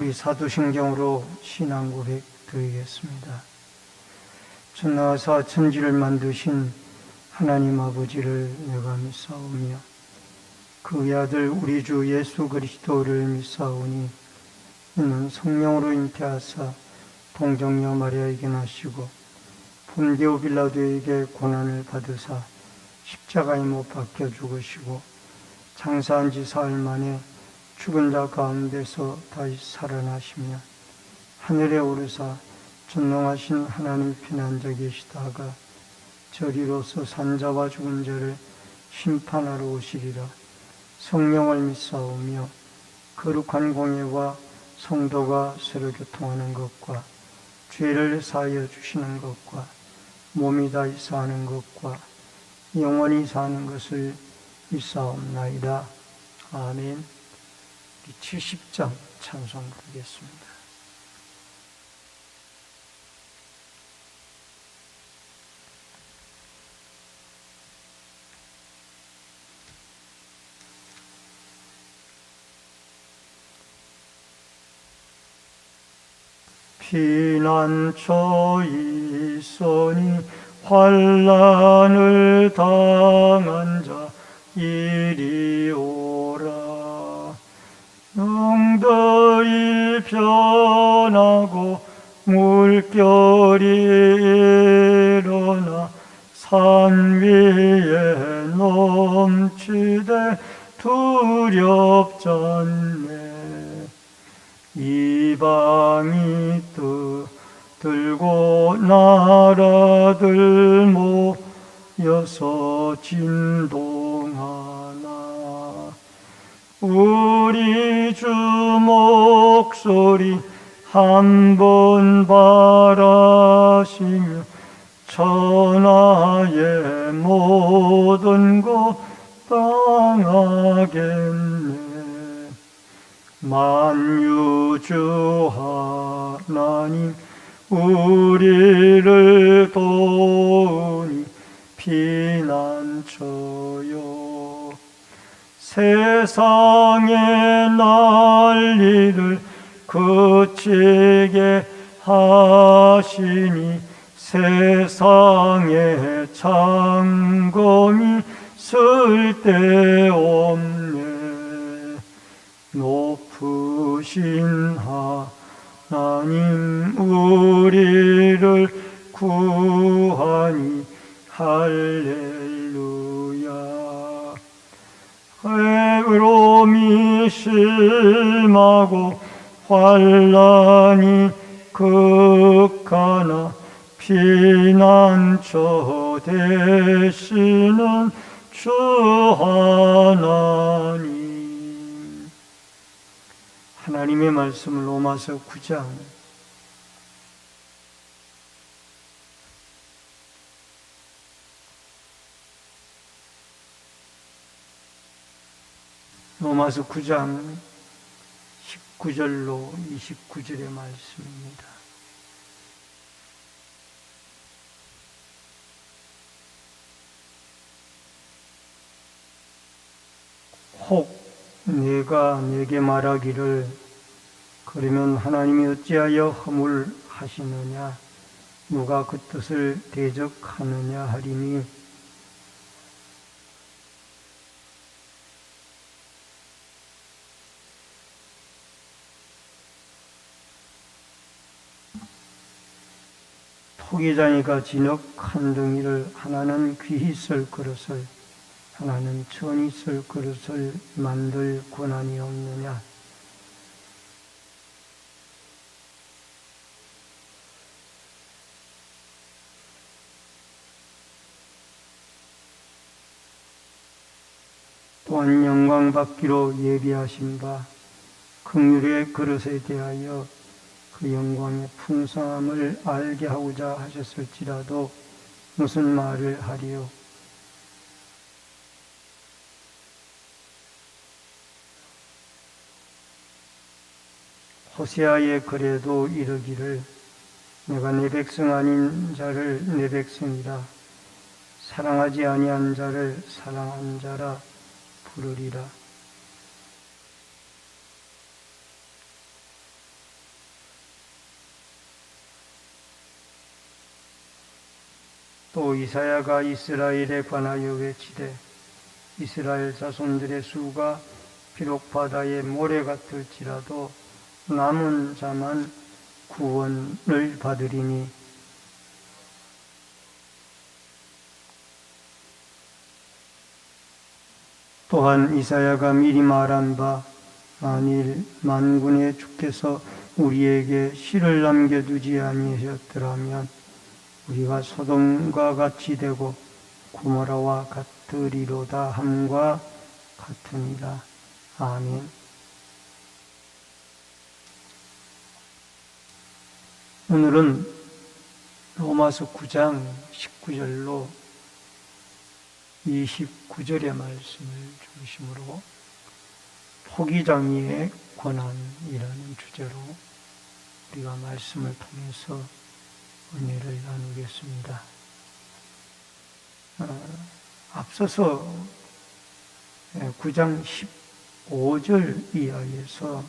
우리 사도신경으로 신앙 고백 드리겠습니다. 천하사 천지를 만드신 하나님 아버지를 내가 믿사오며 그의 아들 우리 주 예수 그리스도를 믿사오니 이는 성령으로 잉태하사 동정녀 마리아에게 나시고 본디오 빌라도에게 고난을 받으사 십자가에 못 박혀 죽으시고 장사한 지 사흘 만에 죽은 자 가운데서 다시 살아나시며 하늘에 오르사 전능하신 하나님 편한 자 계시다가 저리로서 산자와 죽은 자를 심판하러 오시리라. 성령을 믿사오며 거룩한 공예와 성도가 서로 교통하는 것과 죄를 사하여 주시는 것과 몸이 다시 사는 것과 영원히 사는 것을 믿사옵나이다. 아멘. 70장 찬송 부르겠습니다. 피난처 있으니 환난을 당한 자 이리 오라. 영더위 변하고 물결이 일어나 산 위에 넘치되 두렵잖네. 이방이 들고 나라들 모여서 진동하나. 우리 주 목소리 한번 바라시며 천하의 모든 것 당하겠네. 만유주 하나님 우리를 도우니 피난처요. 세상의 난리를 그치게 하시니 세상의 창검이 쓸데없네. 높으신 하나님 우리를 구하니 할렐루야. 외로움이 심하고 환난이 극하나 피난처 되시는 주 하나님. 하나님의 말씀을 로마서 9장 로마서 9장 19절로 29절의 말씀입니다. 혹 내가 내게 말하기를 그러면 하나님이 어찌하여 허물하시느냐 누가 그 뜻을 대적하느냐 하리니 토기장이가 진흙 한 덩이를 하나는 귀히 쓸 그릇을 하나는 천히 쓸 그릇을 만들 권한이 없느냐. 또한 영광 받기로 예비하신 바 긍휼의 그릇에 대하여 그 영광의 풍성함을 알게 하고자 하셨을지라도 무슨 말을 하리요. 호세아의 글에도 이르기를 내가 내 백성 아닌 자를 내 백성이라 사랑하지 아니한 자를 사랑한 자라 부르리라. 또 이사야가 이스라엘에 관하여 외치되 이스라엘 자손들의 수가 비록 바다의 모래 같을지라도 남은 자만 구원을 받으리니 또한 이사야가 미리 말한 바 만일 만군의 주께서 우리에게 실을 남겨두지 아니하셨더라면 우리가 소돔과 같이 되고 고모라와 같으리로다 함과 같으니라. 아멘. 오늘은 로마서 9장 19절로 29절의 말씀을 중심으로 포기장애의 권한이라는 주제로 우리가 말씀을 통해서 은혜를 나누겠습니다. 앞서서 9장 15절 이하에서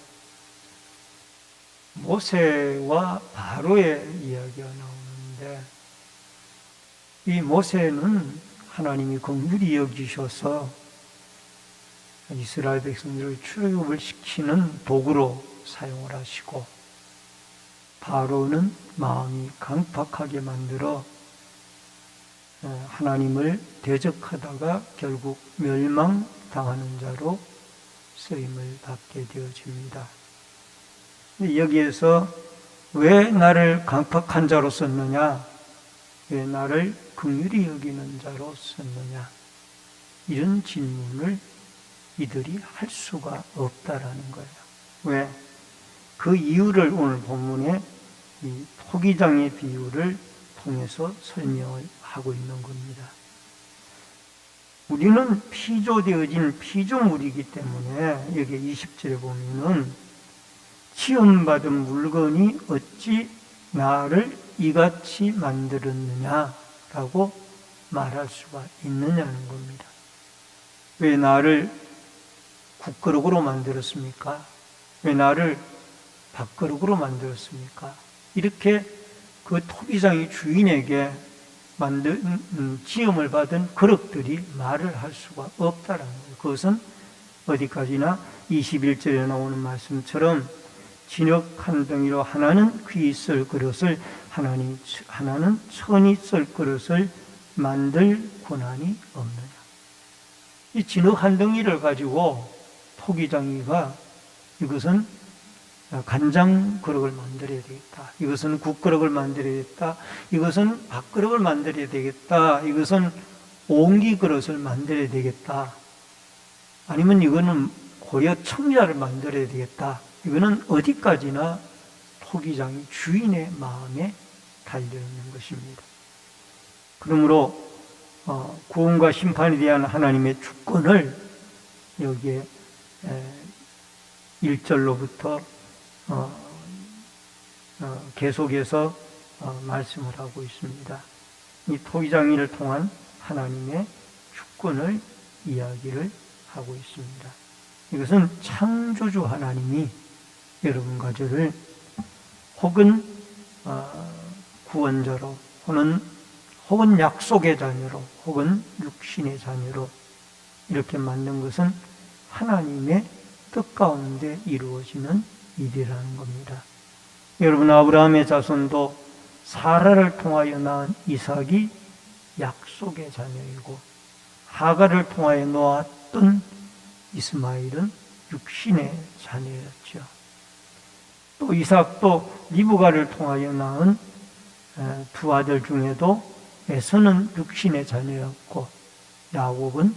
모세와 바로의 이야기가 나오는데 이 모세는 하나님이 긍휼히 여기셔서 이스라엘 백성들을 출애굽을 시키는 도구로 사용을 하시고 바로는 마음이 강팍하게 만들어 하나님을 대적하다가 결국 멸망당하는 자로 쓰임을 받게 되어집니다. 여기에서 왜 나를 강팍한 자로 썼느냐, 왜 나를 긍휼히 여기는 자로 썼느냐, 이런 질문을 이들이 할 수가 없다라는 거예요. 왜? 그 이유를 오늘 본문에 이 토기장의 비유를 통해서 설명을 하고 있는 겁니다. 우리는 피조되어진 피조물이기 때문에 여기 20절에 보면은 시험받은 물건이 어찌 나를 이같이 만들었느냐라고 말할 수가 있느냐는 겁니다. 왜 나를 국그릇으로 만들었습니까? 왜 나를 밥그릇으로 만들었습니까? 이렇게 그 토기장의 주인에게 지음을 받은 그릇들이 말을 할 수가 없다라는 거예요. 그것은 어디까지나 21절에 나오는 말씀처럼 진흙 한 덩이로 하나는 귀 쓸 그릇을 하나는 천이 쓸 그릇을 만들 권한이 없느냐. 이 진흙 한 덩이를 가지고 토기장이가 이것은 간장 그릇을 만들어야 되겠다. 이것은 국그릇을 만들어야겠다. 이것은 밥그릇을 만들어야 되겠다. 이것은 옹기 그릇을 만들어야 되겠다. 아니면 이거는 고려 청자를 만들어야 되겠다. 이거는 어디까지나 토기장이 주인의 마음에 달려있는 것입니다. 그러므로 구원과 심판에 대한 하나님의 주권을 여기에 1절로부터 계속해서 말씀을 하고 있습니다. 이 토기장이를 통한 하나님의 주권을 이야기를 하고 있습니다. 이것은 창조주 하나님이 여러분과 저를 혹은 구원자로 혹은 약속의 자녀로 혹은 육신의 자녀로 이렇게 만든 것은 하나님의 뜻 가운데 이루어지는 일이라는 겁니다. 여러분, 아브라함의 자손도 사라를 통하여 낳은 이삭이 약속의 자녀이고 하갈을 통하여 놓았던 이스마엘은 육신의 자녀였죠. 또 이삭도 리브가를 통하여 낳은 두 아들 중에도 에서는 육신의 자녀였고 야곱은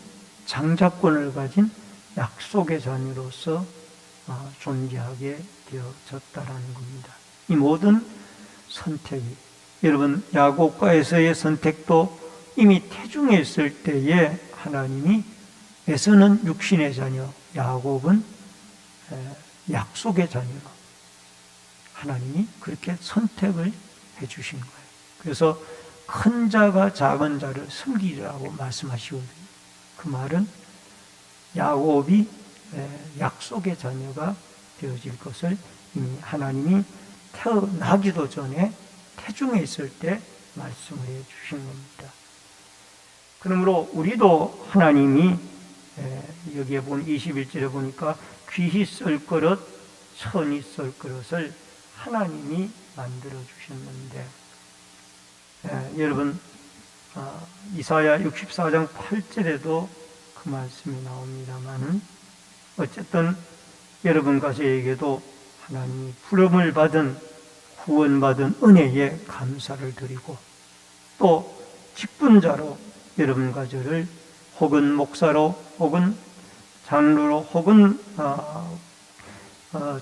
장자권을 가진 약속의 자녀로서 존재하게 되어졌다라는 겁니다. 이 모든 선택이 여러분 야곱과 에서의 선택도 이미 태중에 있을 때에 하나님이 에서는 육신의 자녀, 야곱은 약속의 자녀로 하나님이 그렇게 선택을 해주신 거예요. 그래서 큰 자가 작은 자를 섬기라고 말씀하시거든요. 그 말은 야곱이 약속의 자녀가 되어질 것을 이미 하나님이 태어나기도 전에 태중에 있을 때 말씀을 해 주신 겁니다. 그러므로 우리도 하나님이 여기에 보면 21절에 보니까 귀히 썰 그릇, 천이 썰 그릇을 하나님이 만들어 주셨는데, 여러분 이사야 64장 8절에도 그 말씀이 나옵니다만, 어쨌든 여러분과 저에게도 하나님이 부름을 받은, 구원받은 은혜에 감사를 드리고, 또 직분자로 여러분과 저를 혹은 목사로 혹은 장로로 혹은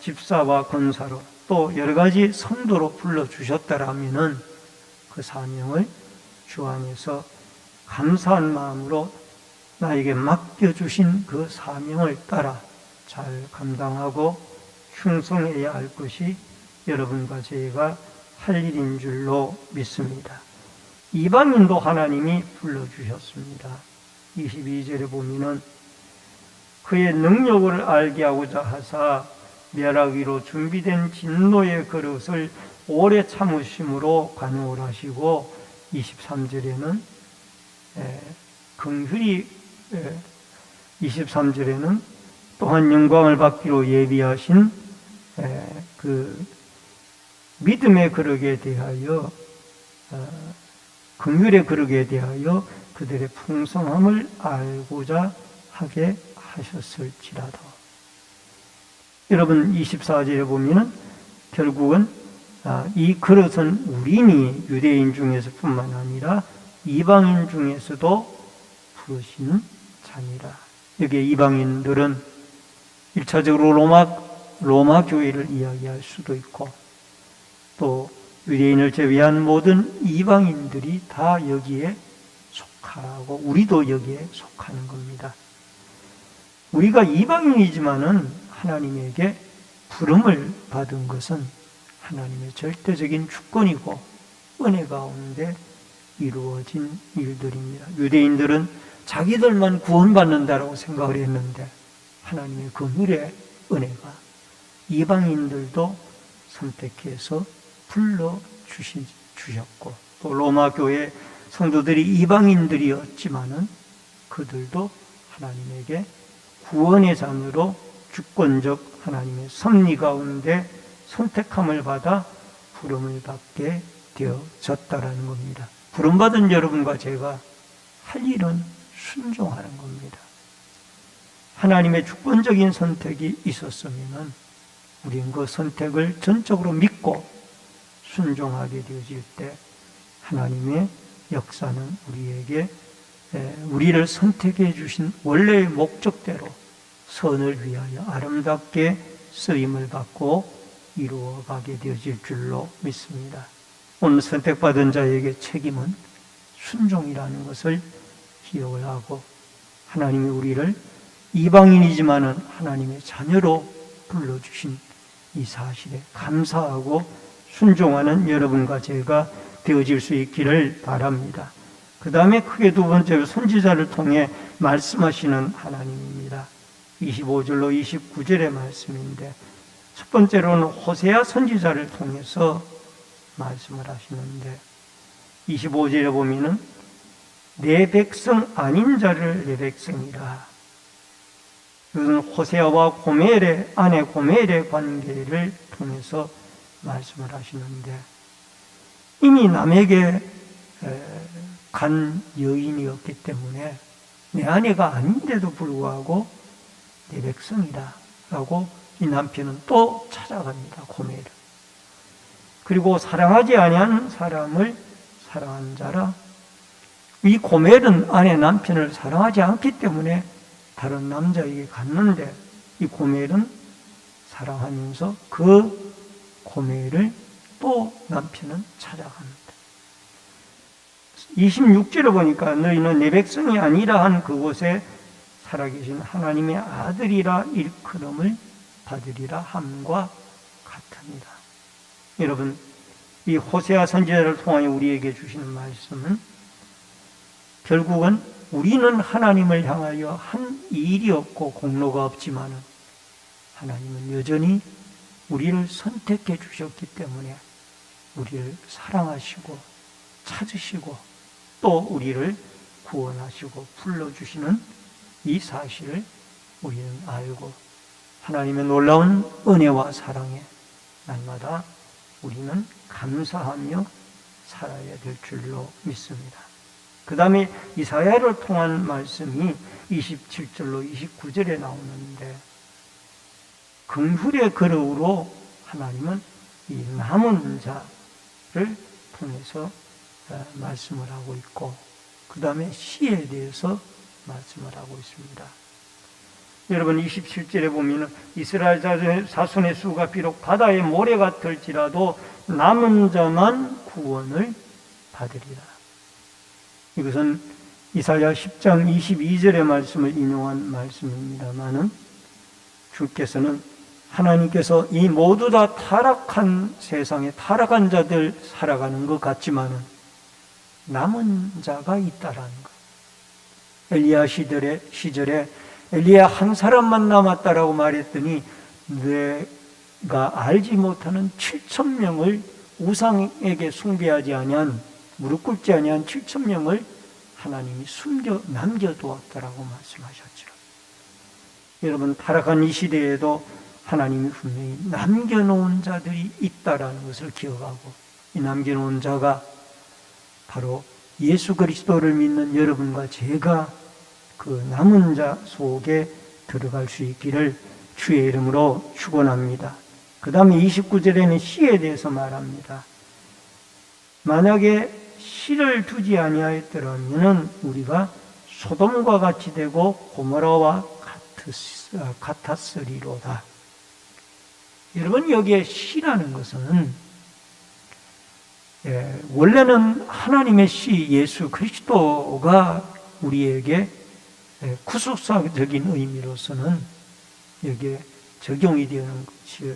집사와 권사로 또 여러 가지 성도로 불러주셨다라면은 그 사명을 주 안에서 감사한 마음으로 나에게 맡겨주신 그 사명을 따라 잘 감당하고 충성해야 할 것이 여러분과 저희가 할 일인 줄로 믿습니다. 이방인도 하나님이 불러주셨습니다. 22절에 보면은 그의 능력을 알게 하고자 하사 멸하기로 준비된 진노의 그릇을 오래 참으심으로 관용을 하시고, 23절에는 긍휼히 23절에는 또한 영광을 받기로 예비하신 그 믿음의 그릇에 대하여, 긍휼의 그릇에 대하여 그들의 풍성함을 알고자 하게 하셨을지라도. 여러분 24절에 보면은 결국은 이 그릇은 우리니 유대인 중에서 뿐만 아니라 이방인 중에서도 부르신 자니라. 여기에 이방인들은 1차적으로 로마 교회를 이야기할 수도 있고, 또 유대인을 제외한 모든 이방인들이 다 여기에 속하고 우리도 여기에 속하는 겁니다. 우리가 이방인이지만은 하나님에게 부름을 받은 것은 하나님의 절대적인 주권이고 은혜 가운데 이루어진 일들입니다. 유대인들은 자기들만 구원받는다라고 생각을 했는데, 하나님의 긍휼의 은혜가 이방인들도 선택해서 불러주셨고, 또 로마 교회 성도들이 이방인들이었지만은 그들도 하나님에게 구원의 자녀로 주권적 하나님의 섭리 가운데 선택함을 받아 부름을 받게 되어졌다라는 겁니다. 부름받은 여러분과 제가 할 일은 순종하는 겁니다. 하나님의 주권적인 선택이 있었으면 우리는 그 선택을 전적으로 믿고 순종하게 되어질 때 하나님의 역사는 우리를 선택해 주신 원래의 목적대로 선을 위하여 아름답게 쓰임을 받고 이루어가게 되어질 줄로 믿습니다. 오늘 선택받은 자에게 책임은 순종이라는 것을 기억을 하고, 하나님이 우리를 이방인이지만은 하나님의 자녀로 불러주신 이 사실에 감사하고 순종하는 여러분과 제가 되어질 수 있기를 바랍니다. 그 다음에 크게 두 번째로 선지자를 통해 말씀하시는 하나님입니다. 25절로 29절의 말씀인데, 첫 번째로는 호세아 선지자를 통해서 말씀을 하시는데, 25절에 보면은 내 백성 아닌 자를 내 백성이라. 이것은 호세아와 고멜의 아내 고멜의 관계를 통해서 말씀을 하시는데, 이미 남에게 간 여인이었기 때문에 내 아내가 아닌데도 불구하고 내 백성이라 라고 이 남편은 또 찾아갑니다. 고멜을. 그리고 사랑하지 아니한 사람을 사랑한 자라. 이 고멜은 아내 남편을 사랑하지 않기 때문에 다른 남자에게 갔는데, 이 고멜은 사랑하면서 그 고멜을 또 남편은 찾아갑니다. 26절에 보니까 너희는 내 백성이 아니라 한 그곳에 살아계신 하나님의 아들이라 일컬음을 받으리라 함과 같습니다. 여러분, 이 호세아 선지자를 통하여 우리에게 주시는 말씀은 결국은 우리는 하나님을 향하여 한 일이 없고 공로가 없지만은 하나님은 여전히 우리를 선택해 주셨기 때문에 우리를 사랑하시고 찾으시고 또 우리를 구원하시고 불러주시는 이 사실을 우리는 알고 하나님의 놀라운 은혜와 사랑에 날마다 우리는 감사하며 살아야 될 줄로 믿습니다. 그 다음에 이사야를 통한 말씀이 27절로 29절에 나오는데 긍휼의 그릇으로 하나님은 이 남은 자를 통해서 말씀을 하고 있고 그 다음에 시에 대해서 말씀을 하고 있습니다. 여러분 27절에 보면 이스라엘 자손의 수가 비록 바다의 모래 같을지라도 남은 자만 구원을 받으리라. 이것은 이사야 10장 22절의 말씀을 인용한 말씀입니다마는 주께서는 하나님께서 이 모두 다 타락한 세상에 타락한 자들 살아가는 것 같지만은 남은 자가 있다라는 것. 엘리야 시절에 엘리야 한 사람만 남았다라고 말했더니 내가 알지 못하는 7,000명을 우상에게 숭배하지 아니한 무릎 꿇지 아니한 7,000명을 하나님이 남겨두었다라고 말씀하셨죠. 여러분 타락한 이 시대에도 하나님이 분명히 남겨놓은 자들이 있다라는 것을 기억하고 이 남겨놓은 자가 바로 예수 그리스도를 믿는 여러분과 제가 그 남은 자 속에 들어갈 수 있기를 주의 이름으로 축원합니다. 그 다음에 29절에는 시에 대해서 말합니다. 만약에 시를 두지 아니하였더라면 우리가 소돔과 같이 되고 고모라와 같았으리로다. 여러분 여기에 시라는 것은 원래는 하나님의 시 예수 그리스도가 우리에게 구속사적인 의미로서는 여기에 적용이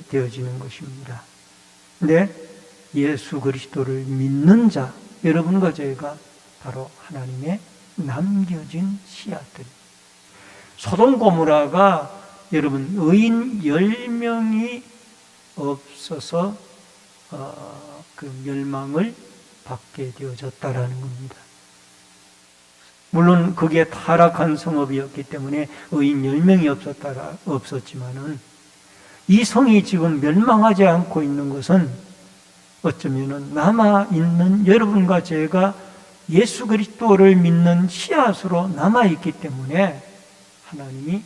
되어지는 것입니다. 근데 예수 그리스도를 믿는 자 여러분과 저희가 바로 하나님의 남겨진 씨앗들. 소돔 고모라가 여러분 의인 10명이 없어서 그 멸망을 받게 되어졌다라는 겁니다. 물론 그게 타락한 성읍이었기 때문에 의인 10명이 없었지만은 이 성이 지금 멸망하지 않고 있는 것은 어쩌면은 남아있는 여러분과 제가 예수 그리스도를 믿는 씨앗으로 남아있기 때문에 하나님이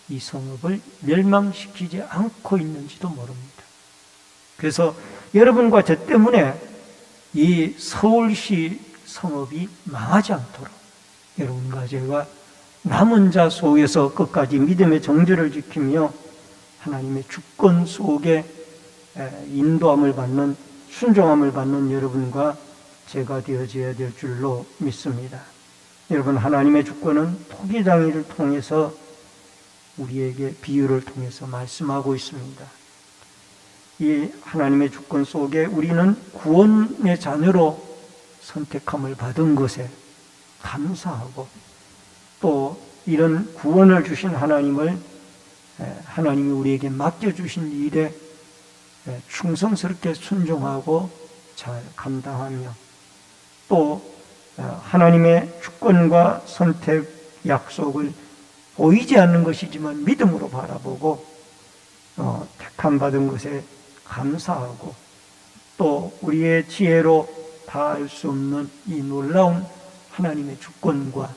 이 성읍을 멸망시키지 않고 있는지도 모릅니다. 그래서 여러분과 저 때문에 이 서울시 성읍이 망하지 않도록 여러분과 제가 남은 자 속에서 끝까지 믿음의 정죄를 지키며 하나님의 주권 속에 인도함을 받는 순종함을 받는 여러분과 제가 되어져야 될 줄로 믿습니다. 여러분 하나님의 주권은 토기장이를 통해서 우리에게 비유를 통해서 말씀하고 있습니다. 이 하나님의 주권 속에 우리는 구원의 자녀로 선택함을 받은 것에 감사하고 또 이런 구원을 주신 하나님이 우리에게 맡겨주신 일에 충성스럽게 순종하고 잘 감당하며 또 하나님의 주권과 선택 약속을 보이지 않는 것이지만 믿음으로 바라보고 택함 받은 것에 감사하고 또 우리의 지혜로 다 알 수 없는 이 놀라운 하나님의 주권과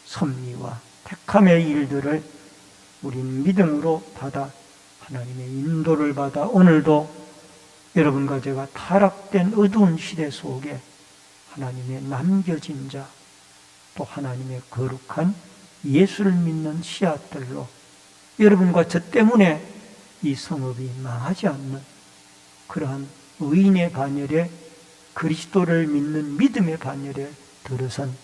섭리와 택함의 일들을 우리는 믿음으로 받아 하나님의 인도를 받아 오늘도 여러분과 제가 타락된 어두운 시대 속에 하나님의 남겨진 자 또 하나님의 거룩한 예수를 믿는 씨앗들로 여러분과 저 때문에 이 성읍이 망하지 않는 그러한 의인의 반열에 그리스도를 믿는 믿음의 반열에 들어선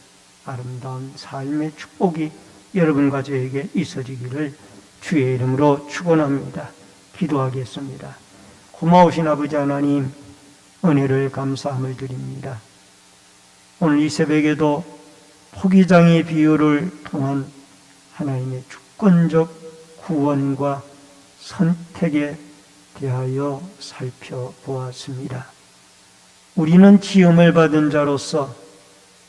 아름다운 삶의 축복이 여러분과 저에게 있어지기를 주의 이름으로 축원합니다. 기도하겠습니다. 고마우신 아버지 하나님, 은혜를 감사함을 드립니다. 오늘 이 새벽에도 토기장의 비유를 통한 하나님의 주권적 구원과 선택에 대하여 살펴보았습니다. 우리는 지음을 받은 자로서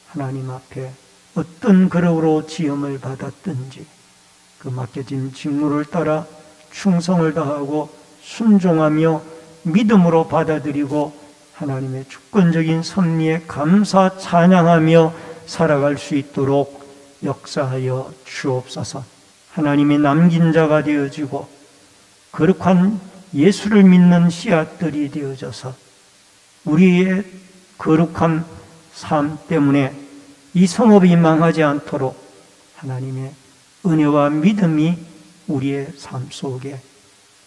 하나님 앞에 어떤 그릇으로 지음을 받았든지 그 맡겨진 직무를 따라 충성을 다하고 순종하며 믿음으로 받아들이고 하나님의 주권적인 섭리에 감사 찬양하며 살아갈 수 있도록 역사하여 주옵소서. 하나님이 남긴 자가 되어지고 거룩한 예수를 믿는 씨앗들이 되어져서 우리의 거룩한 삶 때문에 이 성업이 망하지 않도록 하나님의 은혜와 믿음이 우리의 삶 속에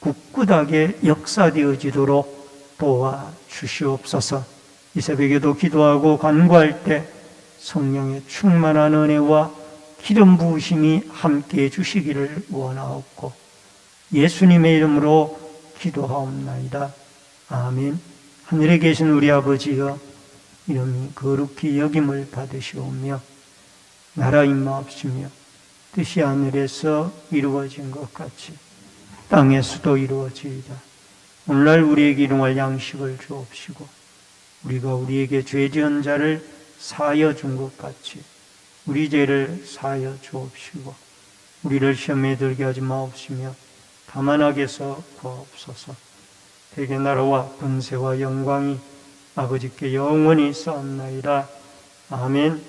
굳굳하게 역사되어지도록 도와주시옵소서. 이 새벽에도 기도하고 간구할 때 성령의 충만한 은혜와 기름 부으심이 함께해 주시기를 원하옵고 예수님의 이름으로 기도하옵나이다. 아멘. 하늘에 계신 우리 아버지여, 이름이 거룩히 여김을 받으시오며 나라 임하옵시며 뜻이 하늘에서 이루어진 것 같이 땅에서도 이루어지이다. 오늘날 우리에게 일용할 양식을 주옵시고 우리가 우리에게 죄 지은 자를 사하여 준 것 같이 우리 죄를 사하여 주옵시고 우리를 시험에 들게 하지 마옵시며 다만 악에서 구하옵소서. 대개 나라와 권세와 영광이 아버지께 영원히 쌓옵나이다. 아멘.